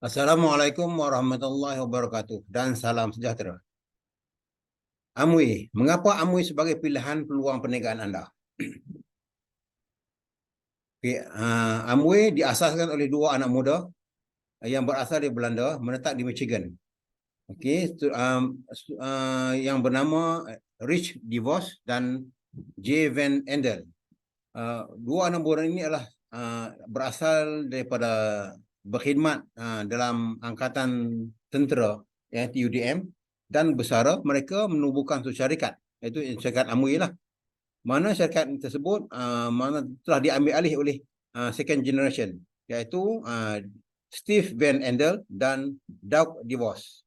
Assalamualaikum warahmatullahi wabarakatuh dan salam sejahtera. Amway, mengapa Amway sebagai pilihan peluang perniagaan anda? Okay, Amway diasaskan oleh dua anak muda yang berasal dari Belanda, menetap di Michigan. Okey, yang bernama Rich DeVos dan J. Van Endel. Dua anak muda ini adalah berasal daripada berkhidmat dalam angkatan tentera iaitu UDM, dan bersara mereka menubuhkan satu syarikat iaitu syarikat Amway lah. Mana syarikat tersebut mana telah diambil alih oleh second generation iaitu Steve Van Endel dan Doug DeVos.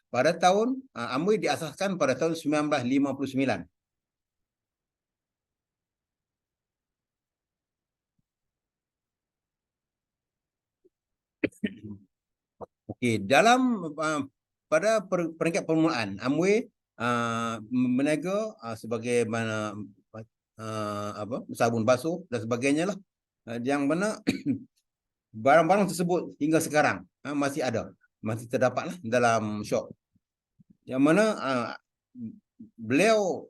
Pada tahun Amway diasaskan pada tahun 1959. Okey, pada peringkat permulaan Amway berniaga sebagai mana sabun basuh dan sebagainya lah, yang mana barang-barang tersebut hingga sekarang masih ada, masih terdapat lah dalam shop, yang mana beliau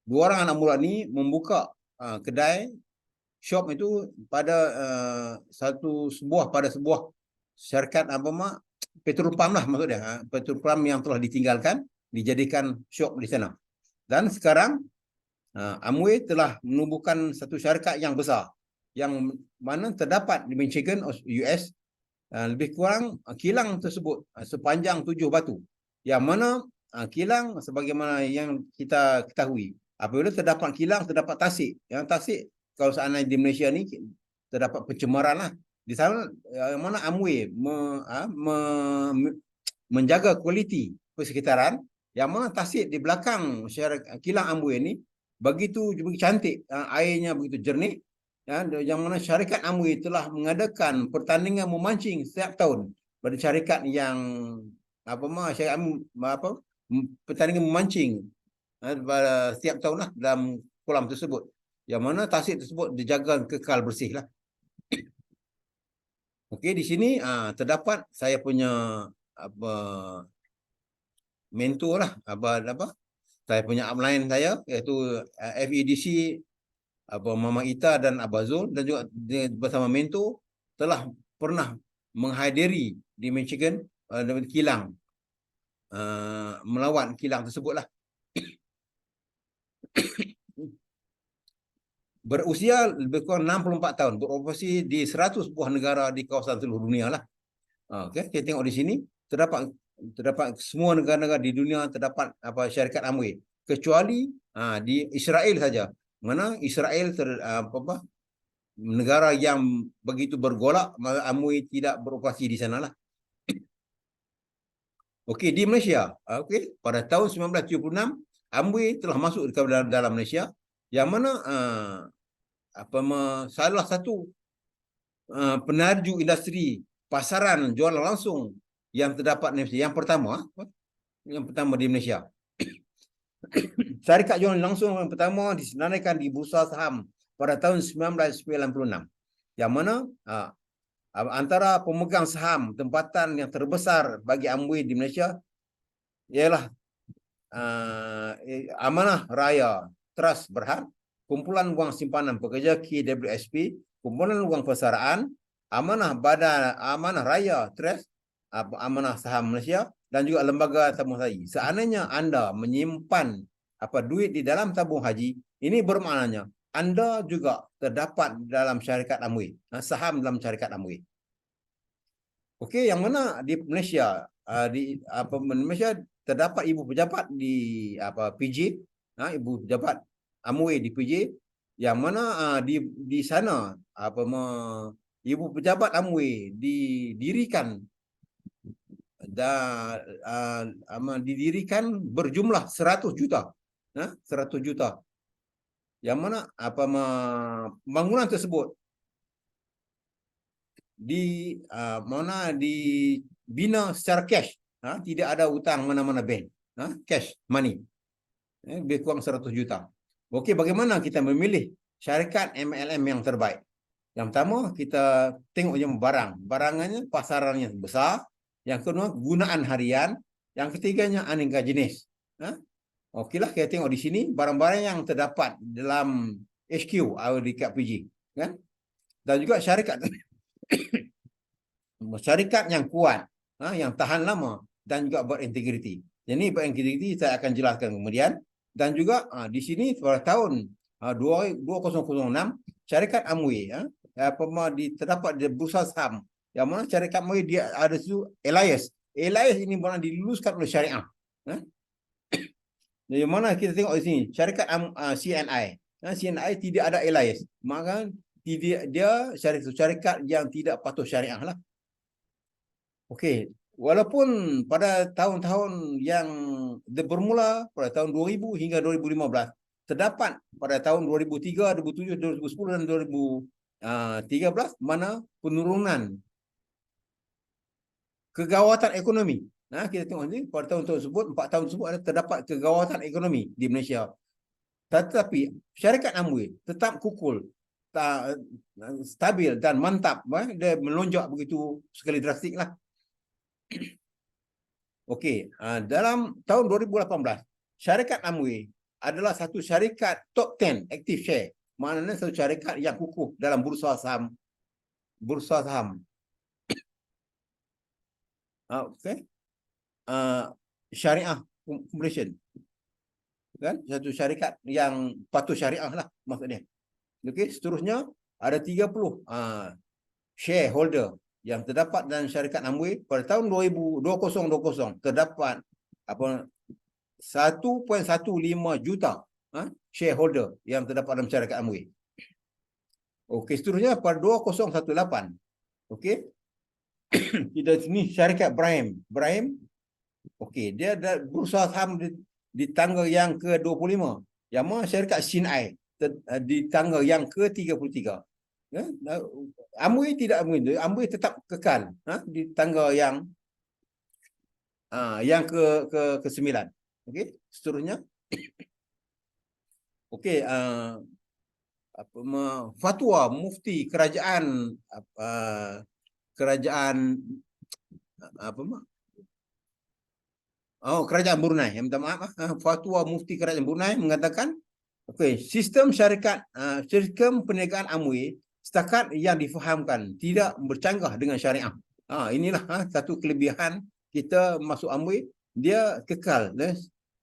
dua orang anak muda ni membuka kedai shop itu pada sebuah syarikat petrol pump lah maksudnya, petrol pump yang telah ditinggalkan dijadikan shop di sana. Dan sekarang Amway telah menubuhkan satu syarikat yang besar yang mana terdapat di Michigan, US. Lebih kurang kilang tersebut sepanjang 7 batu, yang mana kilang sebagaimana yang kita ketahui, apabila terdapat kilang terdapat tasik. Yang tasik kalau seandainya di Malaysia ni terdapat pencemaran lah. Di sana yang mana Amway menjaga kualiti persekitaran, yang mana tasik di belakang kilang Amway ni begitu cantik, airnya begitu jernih, yang mana syarikat Amway telah mengadakan pertandingan memancing setiap tahun pada syarikat yang pertandingan memancing pada setiap tahun lah dalam kolam tersebut, yang mana tasik tersebut dijaga kekal bersih lah. Okey, di sini terdapat saya punya mentor lah, saya punya upline saya iaitu FEDC Mama Ita dan Abah Zul, dan juga bersama mentor telah pernah menghadiri di Michigan kilang, melawat kilang tersebut lah. Berusia lebih kurang 64 tahun, beroperasi di 100 buah negara di kawasan seluruh dunia lah. Okay, kita tengok di sini terdapat semua negara-negara di dunia terdapat syarikat Amway, kecuali di Israel saja, mana Israel negara yang begitu bergolak, Amway tidak beroperasi di sana lah. Okey, di Malaysia, pada tahun 1976 Amway telah masuk ke dalam Malaysia, yang mana salah satu penaju industri pasaran jualan langsung yang terdapat di Malaysia, yang pertama di Malaysia. Syarikat jualan langsung yang pertama disenaraikan di Bursa Saham pada tahun 1996, yang mana antara pemegang saham tempatan yang terbesar bagi Amway di Malaysia ialah Amanah Raya Trust Berhad, Kumpulan Wang Simpanan Pekerja KWSP, Kumpulan Wang Persaraan, Amanah Raya Trust, Amanah Saham Malaysia, dan juga Lembaga Tabung Haji. Seandainya anda menyimpan duit di dalam tabung haji, ini bermaknanya anda juga terdapat dalam syarikat Amway, saham dalam syarikat Amway. Okey, yang mana di Malaysia, Malaysia terdapat ibu pejabat di PJ, ibu pejabat Amway di PJ, yang mana di sana ibu pejabat Amway didirikan berjumlah 100 juta, 100 juta, yang mana bangunan tersebut dibina secara cash, tidak ada hutang mana-mana bank, cash money, lebih kurang 100 juta. Okey, bagaimana kita memilih syarikat MLM yang terbaik? Yang pertama, kita tengok je barang. Barangannya, pasarannya besar. Yang kedua, gunaan harian. Yang ketiganya, aneka jenis. Ha? Okeylah, kita tengok di sini barang-barang yang terdapat dalam HQ atau di KPG. Kan? Dan juga syarikat syarikat yang kuat, yang tahan lama dan juga berintegriti. Jadi berintegriti saya akan jelaskan kemudian. Dan juga di sini pada tahun 2006 syarikat Amway terdapat di bursa saham. Yang mana syarikat Amway dia ada situ Elias. Elias ini pernah diluluskan oleh syariah. Jadi mana kita tengok di sini syarikat CNI. CNI tidak ada Elias. Maka dia syarikat yang tidak patuh syariah lah. Okey, walaupun pada tahun-tahun yang bermula pada tahun 2000 hingga 2015 terdapat pada tahun 2003, 2007, 2010 dan 2013 mana penurunan kegawatan ekonomi. Kita tengok ni pada tahun tersebut 4 tahun tersebut ada terdapat kegawatan ekonomi di Malaysia. Tetapi syarikat Amway tetap kukul, stabil dan mantap. Dia melonjak begitu sekali drastik lah. Okey, dalam tahun 2018, syarikat Amway adalah satu syarikat top 10 active share. Maknanya satu syarikat yang kukuh dalam bursa saham. Bursa saham. Okey. Syariah Corporation. Kan? Satu syarikat yang patuh syariah lah maksudnya. Okey, seterusnya ada 30 shareholder yang terdapat dalam syarikat Amway pada tahun 2020 terdapat 1.15 juta shareholder yang terdapat dalam syarikat Amway. Okey, seterusnya pada 2018. Okey. Kita sini syarikat Brahim. Brahim. Okey, dia ada bursa saham di tangga yang ke-25. Yang mana syarikat CNI di tangga yang ke-33. Amway tidak Amway tetap kekal di tangga yang ke-9. Okey, seterusnya. Okey, fatwa mufti kerajaan kerajaan kerajaan Brunei. Minta maaf, fatwa mufti kerajaan Brunei mengatakan okey, sistem sistem perniagaan Amway setakat yang difahamkan tidak bercanggah dengan syariah. Inilah satu kelebihan kita masuk Amway, dia kekal.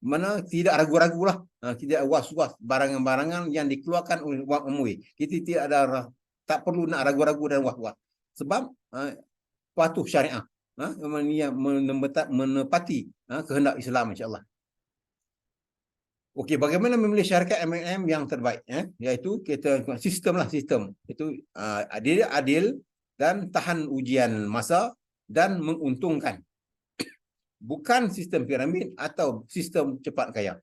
Mana tidak ragu-ragu lah. Tidak was-was barangan-barangan yang dikeluarkan oleh Amway. Kita tidak ada, tak perlu nak ragu-ragu dan was-was. Sebab patuh syariah. Menepati kehendak Islam, insya-Allah. Okey, bagaimana memilih syarikat M&M yang terbaik? Iaitu kita sistem. Itu adil dan tahan ujian masa dan menguntungkan. Bukan sistem piramid atau sistem cepat kaya.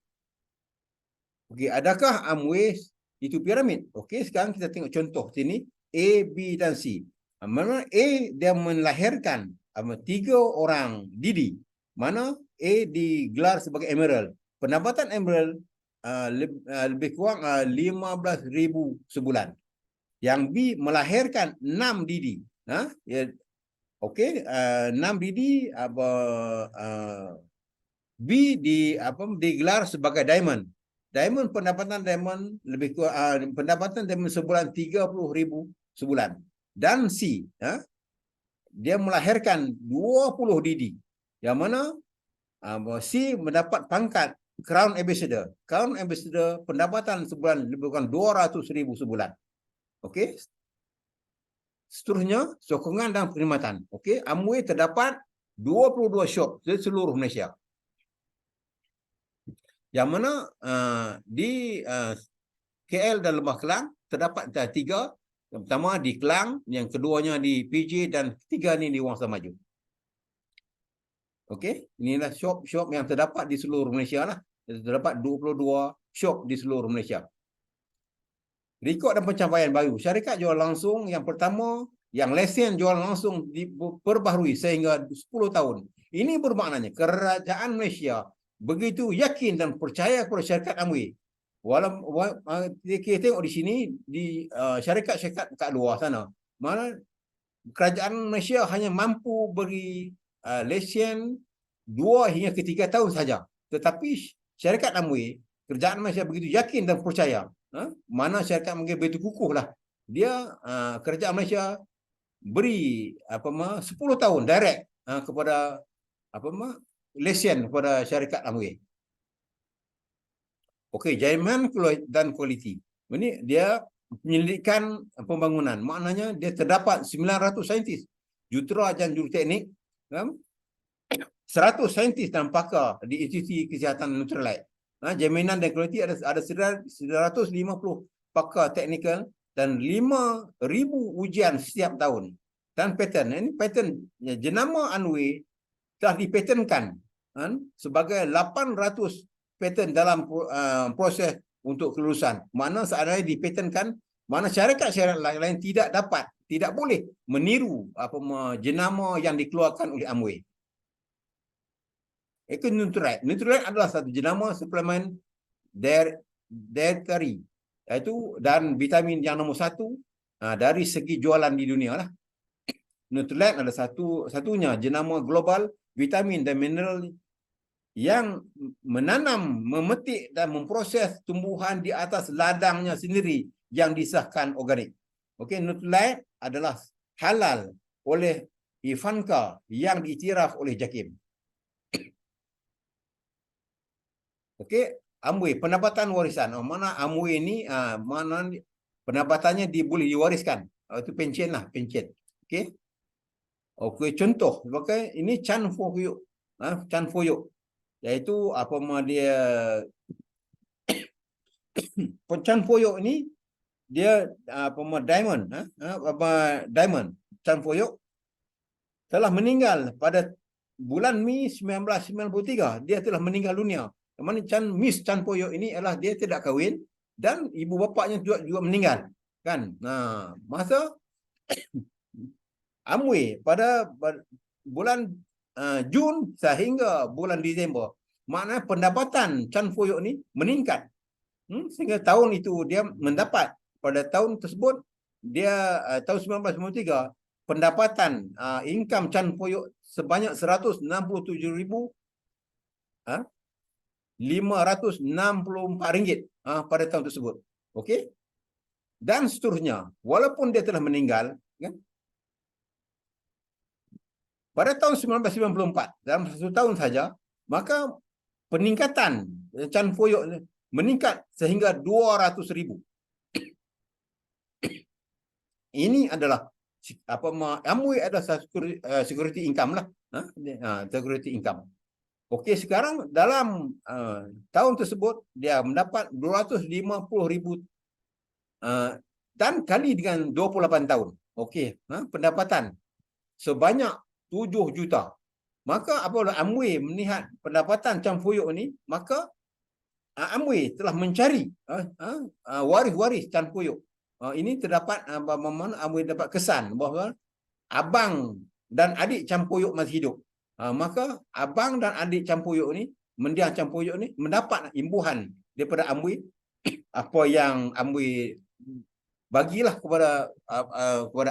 Okey, adakah Amway itu piramid? Okey, sekarang kita tengok contoh sini A, B dan C. Mana A dia melahirkan 3 orang didi. Mana A digelar sebagai Emerald. Pendapatan Emerald lebih kurang 15,000 sebulan. Yang B melahirkan 6 didi. Okey, 6 didi B digelar sebagai Diamond. Pendapatan Diamond lebih kurang pendapatan Diamond sebulan 30,000 sebulan. Dan C, dia melahirkan 20 didi. Yang mana C mendapat pangkat Crown Ambassador. Crown Ambassador pendapatan sebulan lebih kurang 200,000 sebulan. Okey. Seterusnya, sokongan dan perkhidmatan. Okey, Amway terdapat 22 shop di seluruh Malaysia. Yang mana di KL dan Lembah Kelang terdapat 3. Yang pertama di Kelang, yang keduanya di PJ dan ketiga ni di Wangsa Maju. Okey, inilah shop-shop yang terdapat di seluruh Malaysia lah. Terdapat 22 shop di seluruh Malaysia. Rekod dan pencapaian baru. Syarikat jual langsung yang pertama, yang lesen jual langsung diperbaharui sehingga 10 tahun. Ini bermaknanya kerajaan Malaysia begitu yakin dan percaya kepada syarikat Amway kita tengok di sini di syarikat-syarikat kat luar sana, mana kerajaan Malaysia hanya mampu beri lesen 2 hingga ke 3 tahun saja. Tetapi syarikat Amway, kerajaan Malaysia begitu yakin dan percaya, mana syarikat Amway begitu kukuhlah, dia kerajaan Malaysia beri 10 tahun direct kepada lesen kepada syarikat Amway. Okey, jaminan dan kualiti. Ini dia penyelidikan pembangunan. Maknanya dia terdapat 900 saintis, jurutera dan juruteknik, 100 saintis dan pakar di Institusi Kesihatan Nutrilite. Jaminan dan kualiti ada 950 pakar teknikal dan 5,000 ujian setiap tahun. Dan paten, ini paten jenama Amway telah dipatenkan sebagai 800 paten dalam proses untuk kelulusan. Mana seandainya dipatenkan, mana syarikat-syarikat lain tidak boleh meniru jenama yang dikeluarkan oleh Amway. Itu Nutrilite. Nutrilite adalah satu jenama suplemen dietary, iaitu dan vitamin yang nombor 1 dari segi jualan di dunia lah. Nutrilite adalah satunya jenama global vitamin dan mineral yang menanam, memetik dan memproses tumbuhan di atas ladangnya sendiri yang disahkan organik. Okey, Nutrilite adalah halal oleh Ivanka yang diiktiraf oleh JAKIM. Okey, Amway pendapatan warisan. Mana Amway ni mana pendapatannya boleh diwariskan. Itu pencen lah, pencen. Okey. Okey, contoh sebagai ini Chan Foyok. Chan Foyok, iaitu dia Chan Foyok ni dia diamond, diamond. Chan Foyok telah meninggal pada bulan Mei 1993. Dia telah meninggal dunia. Mana Miss Chan Foyok ini adalah dia tidak kahwin dan ibu bapaknya juga meninggal, kan? Masa Amway pada bulan Jun sehingga bulan Disember, maknanya pendapatan Chan Foyok ni meningkat. Sehingga tahun itu dia mendapat, pada tahun tersebut dia tahun 1993 pendapatan income Chan Foyok sebanyak 167,564 ringgit pada tahun tersebut. Okey. Dan seterusnya, walaupun dia telah meninggal, kan? Pada tahun 1994, dalam 1 tahun saja, maka peningkatan Chan Foyok meningkat sehingga 200,000. Ini adalah Amway adalah security income lah. Security income. Okey, sekarang dalam tahun tersebut dia mendapat 250,000 dan kali dengan 28 tahun. Okey, pendapatan sebanyak 7 juta. Maka apabila Amway melihat pendapatan Chan Foyok ni, maka Amway telah mencari waris-waris Chan Foyok. Ini terdapat Amway dapat kesan bahawa abang dan adik Chan Foyok masih hidup. Maka abang dan adik Chan Foyok ni, mendiang Chan Foyok ni mendapat imbuhan daripada Amway apa yang Amway bagilah kepada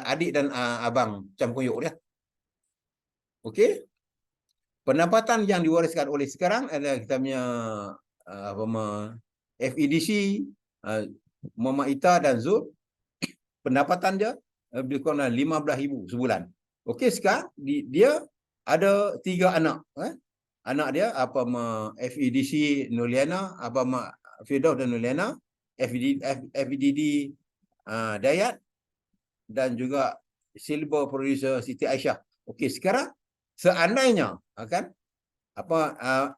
adik dan abang Chan Foyok dia. Okey. Pendapatan yang diwariskan oleh sekarang adalah kita punya FEDC, Mama Ita dan Zul. Pendapatan dia lebih kurang 15,000 sebulan. Okey, sekarang dia ada 3 anak. Anak dia FEDC Nuliana, Firdaus dan Nuliana, FEDD Dayat dan juga Silver Producer Siti Aisyah. Okey, sekarang seandainya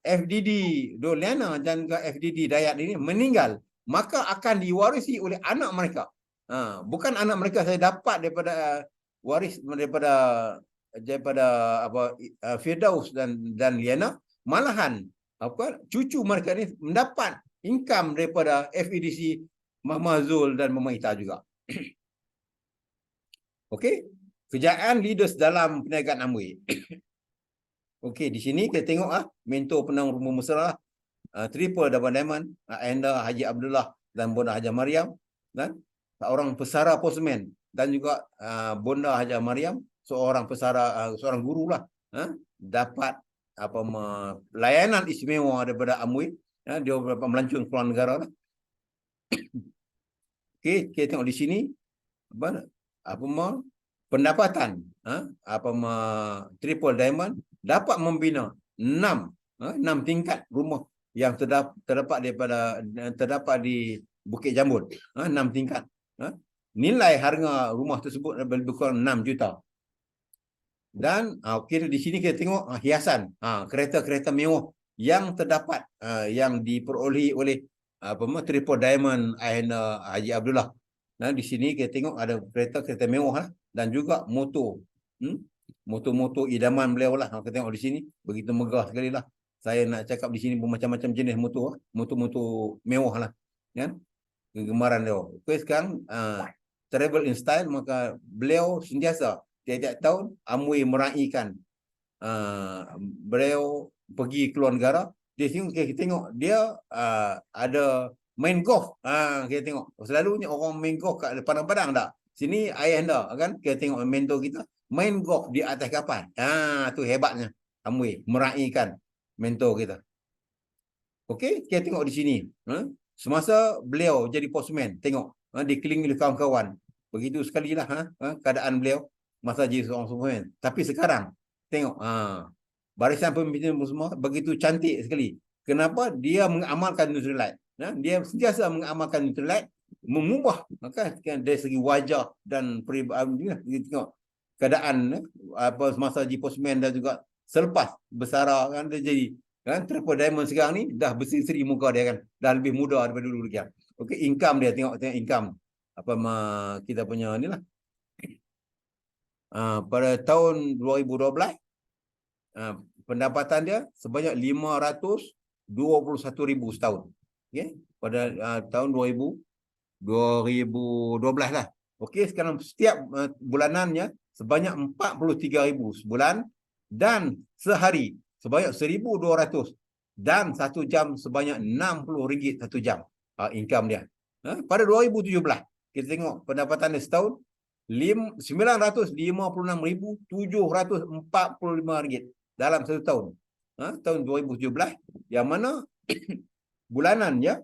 FDD Nuliana dan juga FDD Dayat ini meninggal, maka akan diwarisi oleh anak mereka. Bukan anak mereka saya dapat daripada waris daripada Firdaus dan Liana, malahan cucu mereka ni mendapat income daripada FEDC Mama Zul dan Mama Ita juga. Okey, kejayaan leaders dalam perniagaan Amway. Okey, di sini kita tengok mentor penang rumah mesra triple double diamond, Enda Haji Abdullah dan Bonda Haji Mariam, dan seorang pesara postman, dan juga Bonda Haji Mariam seorang pesara, seorang guru lah, dapat layanan istimewa daripada Amway. Dia dapat melancong keluar negara lah. Okey, kita tengok di sini pendapatan triple diamond dapat membina 6 tingkat rumah yang terdapat di Bukit Jambul, 6 tingkat. Nilai harga rumah tersebut lebih kurang 6 juta. Dan di sini kita tengok hiasan kereta-kereta mewah yang terdapat, yang diperolehi oleh triple diamond Ayahanda Haji Abdullah. Di sini kita tengok ada kereta-kereta mewah lah, dan juga motor, motor-motor idaman beliau lah. Kita tengok di sini begitu megah sekali lah. Saya nak cakap di sini bermacam-macam jenis motor, motor-motor mewah lah, kan, kegemaran dia. Okay, sekarang travel in style, maka beliau sentiasa tiap-tiap tahun Amway meraihkan beliau pergi keluar negara. Kita tengok dia ada main golf. Kita tengok selalunya orang main golf kat padang-padang tak. Sini Ayahanda kan, kita tengok mentor kita main golf di atas kapal. Tu hebatnya Amway meraihkan mentor kita. Okey, kita tengok di sini. Semasa beliau jadi postman, tengok dikelilingi oleh kawan-kawan. Begitu sekali lah keadaan beliau masa jadi seorang postman. Tapi sekarang tengok barisan pemimpin semua begitu cantik sekali. Kenapa? Dia mengamalkan Nutrilite. Dia sentiasa mengamalkan Nutrilite, mengubah dari segi wajah dan peribadi. Tengok keadaan masa jadi postman dan juga selepas bersara, kan, dia jadi triple diamond sekarang ni dah berseri-seri muka dia, kan, dah lebih muda daripada dulu lagi. Okey, income dia, tengok income kita punya ni lah. Pada tahun 2012 pendapatan dia sebanyak 521,000 setahun. Okey, pada tahun 2012 lah. Okey, sekarang setiap bulanannya sebanyak 43,000 sebulan, dan sehari sebanyak 1,200, dan satu jam sebanyak RM60 satu jam. Income dia. Pada 2017 kita tengok pendapatan dia setahun RM956,745 dalam satu tahun. Tahun 2017, yang mana bulanannya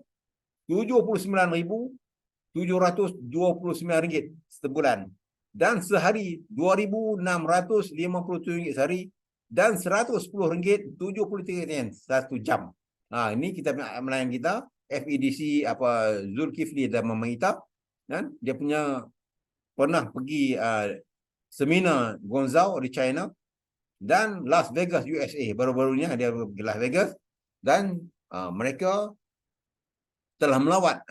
RM79,729 sebulan, dan sehari RM2,657 sehari, dan RM110.73 satu jam. Ini kita melayan kita FEDC Zulkifli dan Mama Ita, kan, dia punya pernah pergi seminar Guangzhou di China dan Las Vegas USA. Baru-barunya dia pergi Las Vegas, dan mereka telah melawat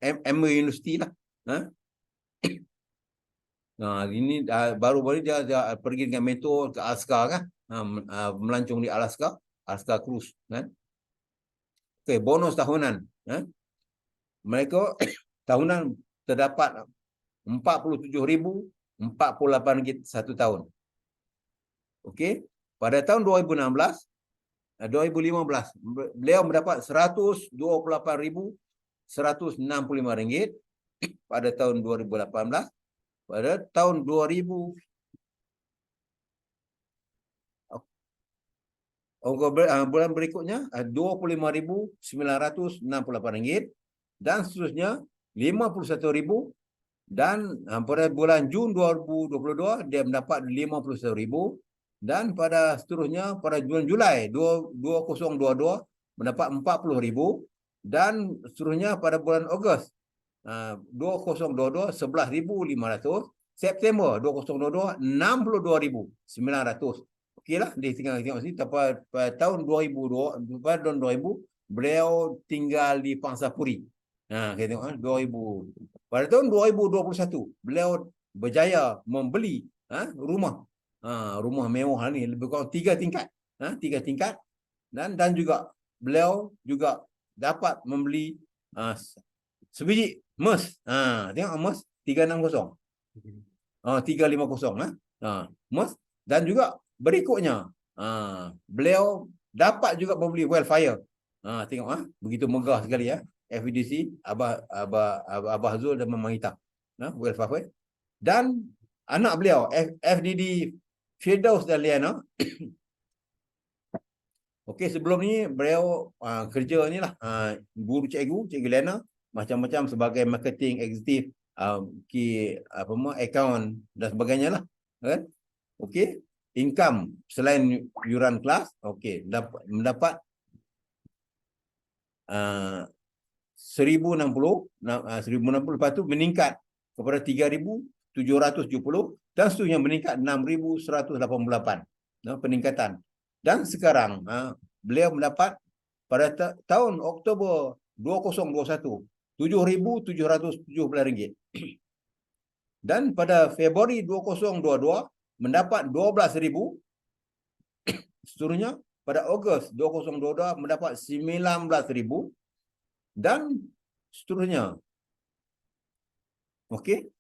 Amway University lah. Ini baru-baru dia pergi dengan mentor ke Alaska, kan, melancong di Alaska Cruise, kan. Okey, bonus tahunan, mereka tahunan terdapat RM47,048 satu tahun. Okey, pada tahun 2015 beliau mendapat RM128,165 pada tahun 2018. Pada tahun 2000 bulan berikutnya RM25,968, dan seterusnya RM51,000, dan pada bulan Jun 2022 dia mendapat RM51,000, dan pada seterusnya pada bulan Julai 2022 mendapat RM40,000, dan seterusnya pada bulan Ogos 2022 RM11,500, September 2022 RM62,900. Okeylah, dia tinggal tengok sini. Pada tahun 2000 beliau tinggal di Pangsapuri. Kita tengok 2000. Pada tahun 2021 beliau berjaya membeli rumah mewah ni lebih kurang 3 tingkat. 3 tingkat, dan juga beliau juga dapat membeli sebiji Merc. Tengok Merc 360. 350 Merc, dan juga berikutnya beliau dapat juga membeli Wildfire Tengok begitu megah sekali ya. FEDC Abah Zul dan Mama Hitam. Well Fafai. Dan anak beliau FDD Firdaus dan Liana. Okey, sebelum ni beliau kerja ni lah guru cikgu Liana macam-macam sebagai marketing executive, account dan sebagainya lah, kan? Okey, income selain yuran kelas, okey, mendapat 1060, lepas tu meningkat kepada 3770 dan seterusnya meningkat 6188, peningkatan. Dan sekarang beliau mendapat pada tahun Oktober 2021 RM7,717 dan pada Februari 2022 mendapat 12,000. Seterusnya pada Ogos 2022 mendapat 19,000 dan seterusnya. Okey.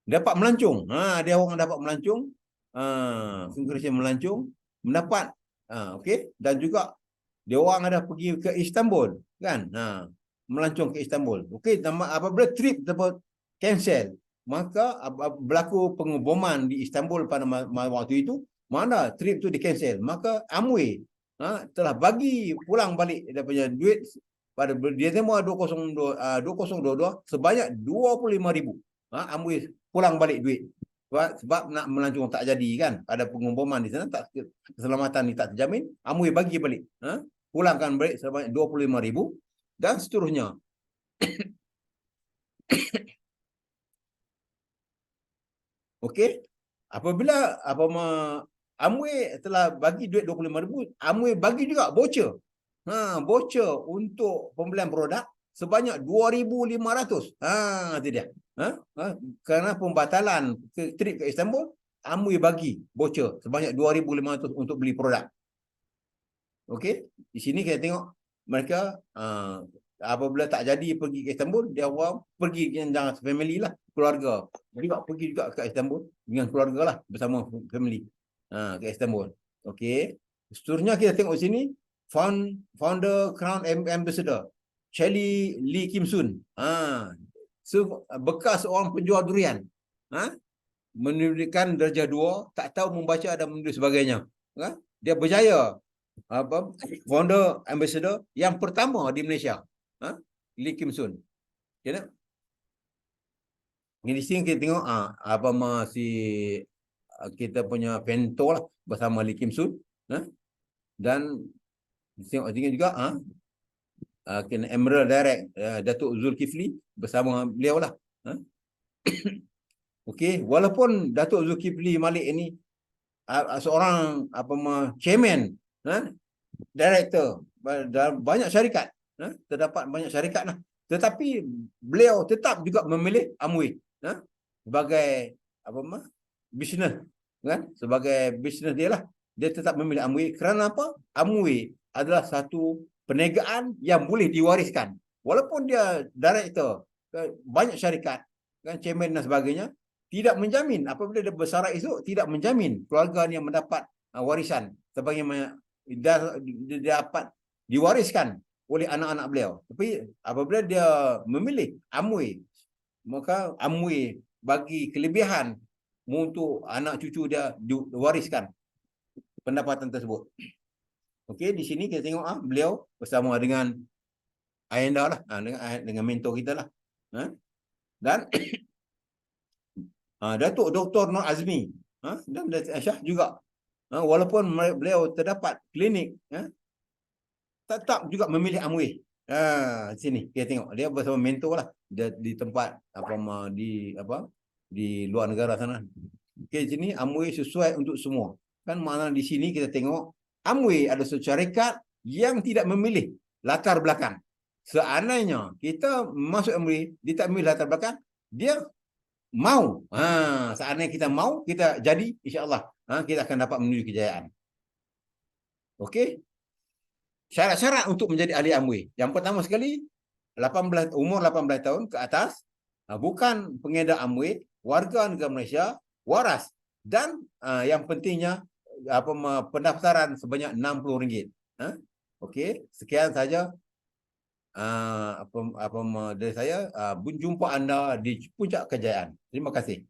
Dapat melancong. Dia orang dapat melancong. Congratulations melancong, mendapat okey, dan juga dia orang ada pergi ke Istanbul, kan? Melancong ke Istanbul. Okey, apabila trip tersebut cancel, maka berlaku pengeboman di Istanbul pada waktu itu, mana trip tu di cancel, maka Amway telah bagi pulang balik daripada duit pada Disember 2022 sebanyak 25,000. Amway pulang balik duit. Sebab nak melancong tak jadi, kan? Ada pengeboman di sana, keselamatan ni tak terjamin. Amway bagi balik. Pulangkan balik sebanyak 25,000 dan seterusnya. Okey. Apabila Amway telah bagi duit 25,000, Amway bagi juga voucher. Voucher untuk pembelian produk sebanyak 2,500. Itu dia. Kerana pembatalan trip ke Istanbul, Amway bagi voucher sebanyak 2,500 untuk beli produk. Okey, di sini kita tengok mereka apabila tak jadi pergi ke Istanbul, dia orang pergi dengan family lah, keluarga. Juga pergi juga ke Istanbul dengan keluarga lah, bersama family ke Istanbul. Okey, seterusnya kita tengok sini founder Crown Ambassador Shelly Lee Kim Soon, bekas orang penjual durian, menuliskan darjah 2, tak tahu membaca dan menulis sebagainya. Dia berjaya founder ambassador yang pertama di Malaysia, Lee Kim Soon. Okay, di sini kita tengok kita punya Vento lah bersama Lee Kim Soon, dan tengok sini juga Emerald Direct Datuk Zulkifli bersama beliau lah. Okey, walaupun Datuk Zulkifli Malik ini seorang chairman, director banyak syarikat, terdapat banyak syarikat lah, tetapi beliau tetap juga memilih Amway sebagai bisnes, kan? Sebagai bisnes dia lah, dia tetap memilih Amway. Kerana apa? Amway adalah satu perniagaan yang boleh diwariskan. Walaupun dia director banyak syarikat, kan, chairman dan sebagainya, tidak menjamin apabila dia bersara esok, tidak menjamin keluarga yang mendapat warisan sebagaimana dia dapat diwariskan oleh anak-anak beliau. Tapi apabila dia memilih Amway, maka Amway bagi kelebihan untuk anak cucu dia diwariskan pendapatan tersebut. Okey, di sini kita tengok beliau bersama dengan Ayanda lah, dengan mentor kita lah. Dan Datuk Dr. Nur Azmi dan Datuk Aisyah juga, walaupun beliau terdapat klinik, tetap juga memilih Amway. Di sini kita tengok dia bersama mentor lah, dia di tempat di luar negara sana. Okey, di sini Amway sesuai untuk semua. Kan makna di sini kita tengok Amway ada syarikat yang tidak memilih latar belakang. Seandainya kita masuk Amway, dia tak memilih latar belakang, dia mau. Seandainya kita mau, kita jadi, insya-Allah kita akan dapat menuju kejayaan. Okey. Syarat-syarat untuk menjadi ahli Amway. Yang pertama sekali, umur 18 tahun ke atas, bukan pengedar Amway, warga negara Malaysia, waras, dan yang pentingnya pendaftaran sebanyak RM60. Okey, sekian saja dari saya. Berjumpa anda di puncak kejayaan. Terima kasih.